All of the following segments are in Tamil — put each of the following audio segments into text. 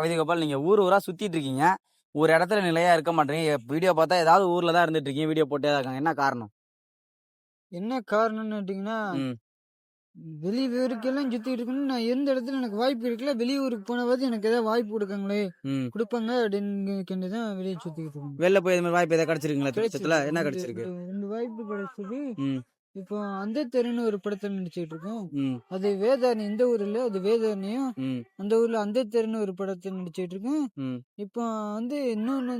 கவிதை கோபால். நீங்க ஊர் ஊரா சுத்திட்டு இருக்கீங்க. ஒரு இடத்துல நிலையா இருக்க மாட்டேங்க. வீடியோ பார்த்தா ஏதாவது ஊர்ல தான் இருந்துட்டு இருக்கீங்க. வீடியோ போட்டே தான் இருக்காங்க. என்ன காரணம்? என்ன காரணம்னு கேட்டீங்கன்னா, ம். வெளியூருக்கெல்லாம் சுத்திட்டு இருக்கணும். நான் இருந்த இடத்துல எனக்கு வாய்ப்பு கிடைக்கல. வெளியூருக்கு போனாவாவது எனக்கு ஏதாவது வாய்ப்பு கொடுக்காங்களே, ம். குடுப்பாங்க அப்படின்னு தான் வெளிய சுத்திக்கிட்டு இருக்கேன். வெளில போய் இது மாதிரி வாய்ப்பு ஏதாவது கிடைச்சிருக்குங்களா கிடைச்சது. திருப்பத்துல? என்ன 2 கிடைச்சிருக்கு? 2 வாய்ப்பு கிடைச்சது. ம். இப்போ அந்த தெருன்னு ஒரு படத்துல நடிச்சுட்டு இருக்கோம். ம். அது வேதாரண்யம், இந்த ஊர் இல்ல. அது வேதாரண்யம். ம். அந்த ஊர்ல அந்த தெருன்னு ஒரு படத்துல நடிச்சுட்டு இருக்கேன். ம். இப்போ இன்னொன்னு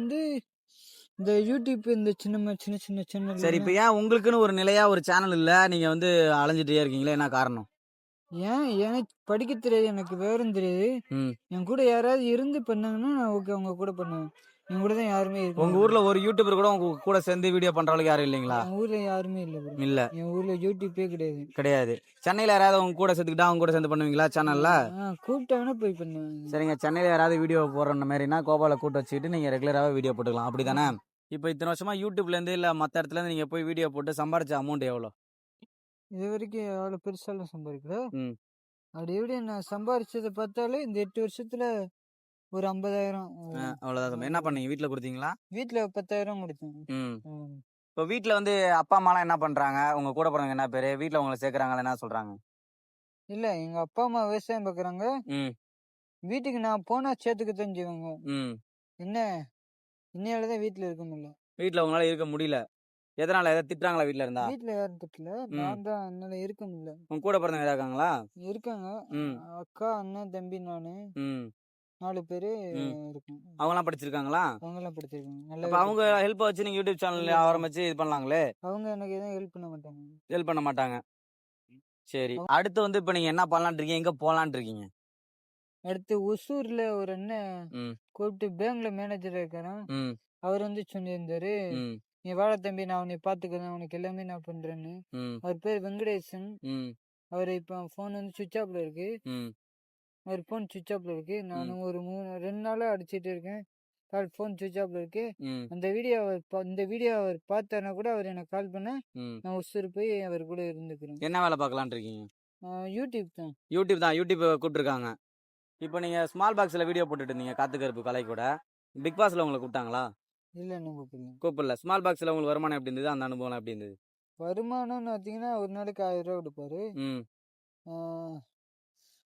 இந்த யூடியூப் இந்த சின்ன சின்ன சரி, சேனல். இப்ப ஏன் உங்களுக்குன்னு ஒரு நிலையா ஒரு சேனல் இல்ல? நீங்க வந்து அலைஞ்சிட்டே இருக்கீங்களே, என்ன காரணம்? ஏன் எனக்கு படிக்க தெரியாது. எனக்கு விவரம் தெரியாது. ம். என் கூட யாராவது இருந்து பண்ணாங்கன்னா, நான் ஓகே அவங்க கூட பண்ணுவேன். என் கூட தான் யாருமே இருக்க உங்க மாட்டாங்க. ஊர்ல ஒரு யூடியூபர் கூட உங்க கூட சேர்ந்து வீடியோ பண்ற அளவுக்கு யாரும் இல்லைங்களா? என் ஊர்ல யாருமே இல்ல ப்ரோ. இல்ல. என் ஊர்ல யூடியூப்பே கிடையாது. கிடையாது. சென்னையில யாராவது உங்க கூட சேர்த்துக்கிட்டா அவங்க கூட சேர்ந்து பண்ணுவீங்களா சேனல்ல? கூப்பிட்டாங்கன்னா போய் பண்ணுவேன். சரிங்க. சென்னையில யாராவது வீடியோ போடுற மாதிரினா கோபால கூட்டு வச்சுக்கிட்டு நீங்க ரெகுலராவே வீடியோ போட்டுக்கலாம். அப்படிதானே? இப்போ இத்தனை வருஷமா யூடியூப்ல இருந்து இல்ல மத்த இடத்துல இருந்து நீங்க போய் வீடியோ போட்டு சம்பாரிச்ச அமௌண்ட் எவ்வளோ? இதுவரைக்கும் அவ்வளோ பெருசாலாம் சம்பாதிக்கல. ம். அப்படி எப்படி நான் சம்பாரிச்சத பார்த்தாலே இந்த 8 வருஷத்துல ஒரு 50,000. அவ்வளோதான். என்ன பண்ணீங்க? வீட்ல குடுத்தீங்களா? வீட்ல 10,000 கொடுத்தேன். ம். ம். இப்போ வீட்ல வந்து அப்பா, அம்மாலாம் என்ன பண்றாங்க? உங்க கூட பிறந்தவங்க என்ன பேரு? வீட்ல உங்கள சேர்க்கறாங்களா? என்ன சொல்றாங்க? இல்ல எங்க அப்பா, அம்மா விவசாயம் பார்க்குறாங்க. ம். வீட்டுக்கு நான் போனா சேர்த்துக்க தான் செய்வாங்க. ம். என்ன இன்னையால தான் வீட்ல இருக்க முடியல. வீட்ல உங்களால இருக்க முடியல. எதனால? ஏதாவது திட்டுறாங்களா வீட்ல இருந்தா? வீட்ல யாரும் திட்டல. ம். நான் தான் என்னால இருக்க முடியல. உங்க கூட பிறந்தவங்க ஏதாவது இருக்காங்களா? இருக்காங்க. ம். அக்கா, அண்ணன், தம்பி, நானு ம். 4 பேரு ம். இருக்கோம். அவங்கலாம் படிச்சிருக்காங்களா? அவங்கலாம் படிச்சிருக்காங்க. அப்ப நல்லாவே அவங்க படிச்சிருக்காங்க. ஹெல்ப்ப வச்சு நீங்க யூடியூப் சேனல் இல்ல, இல்ல. ஆரம்பிச்சு இது பண்ணலாங்களே! அவங்க எனக்கு எதுவும் ஹெல்ப் பண்ண மாட்டாங்க. ஹெல்ப் பண்ண மாட்டாங்க. சரி. அவ அடுத்து வந்து இப்ப நீங்க என்ன பண்ணலான்ட்டு இருக்கீங்க? எங்க போலான்ட்டு இருக்கீங்க? அடுத்து ஒசூர்ல ஒரு அண்ணன் ம். கூப்பிட்டு பேங்க்ல மேனேஜரா இருக்காராம். ம். அவர் சொல்லியிருந்தாரு, ம். "நீ வாடா தம்பி, நான் உன்னை பார்த்துக்கிறேன். உனக்கு எல்லாமே நான் பண்றேன்னு." ம். அவர் பேர் வெங்கடேசன். ம். அவரு இப்போ ஃபோன் ஸ்விட்ச் ஆஃப்ல இருக்கு. ம். அவர் ஃபோன் ஸ்விட்ச் ஆஃப்ல இருக்கு. ம். நானும் ஒரு 2 நாளா அடிச்சிட்டு இருக்கேன். ஃபோன் ஸ்விட்ச் ஆஃப்ல இருக்கு. ம். இந்த வீடியோ அவர் பார்த்தாருன்னா கூட அவர் எனக்கு கால் பண்ணா, ம். நான் ஒசூர் போய் அவர் கூட இருந்துக்கிறேன். என்ன வேலை பார்க்கலான்ட்டு இருக்கீங்க? யூடியூப் தான். யூடியூப் தான். யூடியூப் கூப்பிட்டுருக்காங்க. இப்ப நீங்க ஸ்மால் பாக்ஸ்ல வீடியோ போட்டுட்டு இருந்தீங்க. காத்து கருப்பு கலை கூட. பிக் பாஸ்ல உங்கள கூப்பிட்டாங்களா? இல்ல இன்னும் கூப்பிடல. கூப்பிடல. ஸ்மால் பாக்ஸ்ல உங்களுக்கு வருமானம் எப்படி இருந்தது? அந்த அனுபவம்லாம் எப்படி இருந்தது? வருமானம்னு பார்த்தீங்கன்னா, ஒரு நாளைக்கு ரூ. 1000 குடுப்பாரு. ம். ஆ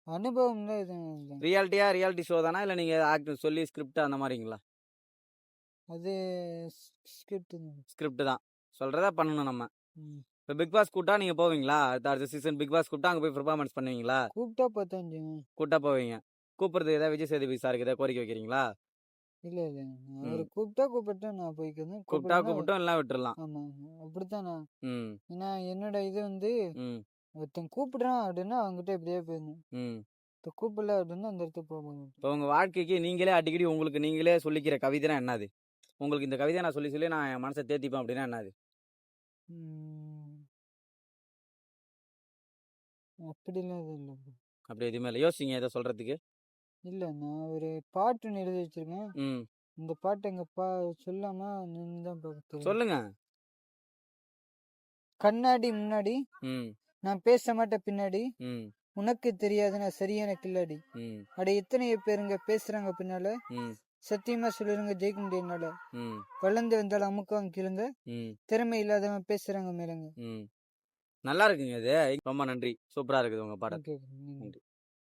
அனுபவம்லாம் எதுவும் இல்ல. ரியாலிட்டி ஷோ தானா? இல்ல நீங்க ஆக்டர் சொல்லி ஸ்கிரிப்ட் அந்த மாரிங்களா? அது ஸ்கிரிப்ட் தான். ஸ்கிரிப்ட் தான். சொல்றத பண்ணணும் நம்ம. ம். இப்ப பிக் பாஸ் கூப்பிட்டா நீங்க போவீங்களா? அடுத்த சீசன் பிக் பாஸ் கூப்பிட்டா அங்க போய் பெர்ஃபார்மன்ஸ் பண்ணுவீங்களா? கூப்பிட்டா பார்த்தான் செய்வேன். கூப்பிட்டா போவீங்க. கூப்பிடுறது ஏதாவது விஜய் சேதுபதி சாருக்கு ஏதாவது கோரிக்கை வைக்கிறீங்களா? இல்ல, இல்ல. அவரு ம். கூப்பிட்டா நான் போய்க்கிறேன். கூப்பிட்டா கூப்பிடலன்னா கூப்பிட்டோம் இல்லனா விட்டுறலாம். ஆமா. அப்படித்தான் நான். ம். ஏன்னா என்னோட இது ம். ஒருத்தன் கூப்பிடுறான் அப்படின்னா அவன்கிட்ட இப்படியே போயிடணும். ம். இப்ப கூப்பிடல அப்படின்னா அந்த இடத்துக்கு போக மாட்டேன். இப்போ உங்க வாழ்க்கைக்கு நீங்களே அடிக்கடி உங்களுக்கு நீங்களே சொல்லிக்கிற கவிதைனா என்னது? உங்களுக்கு இந்த கவிதைய நான் சொல்லி சொல்லி நான் என் மனச தேத்திப்பேன் அப்படின்னா என்னது? ம். அப்படிலாம் எதுவும் இல்ல bro. அப்படி எதுவுமே இல்ல. யோசிச்சீங்க ஏதோ சொல்றதுக்கு? இல்ல நான் ஒரு பாட்டு ஒண்ணு எழுதி வச்சிருக்கேன். ம். இந்த பாட்டு எங்க சொல்லாம நீங்க தான் பார்க்க சொல்லுங்க. கண்ணாடி முன்னாடி ம். நான் பேச மாட்டேன் பின்னாடி. ம். உனக்கு தெரியாது நான் சரியான கில்லாடி. ம். அட எத்தனையோ பேருங்க பேசுறாங்க பின்னால. ம். சத்தியமா சொல்லுங்க ஜெயிக்க முடியும்னால. ம். வளர்ந்து வந்தாலும் அமுக்கம் கீழுங்க. ம். திறமை இல்லாதவன் பேசுறாங்க மேலங்க. ம். நல்லா இருக்குங்க இது. ரொம்ப நன்றி. சூப்பரா இருக்குது உங்க பாடல். ஓகே. நன்றி.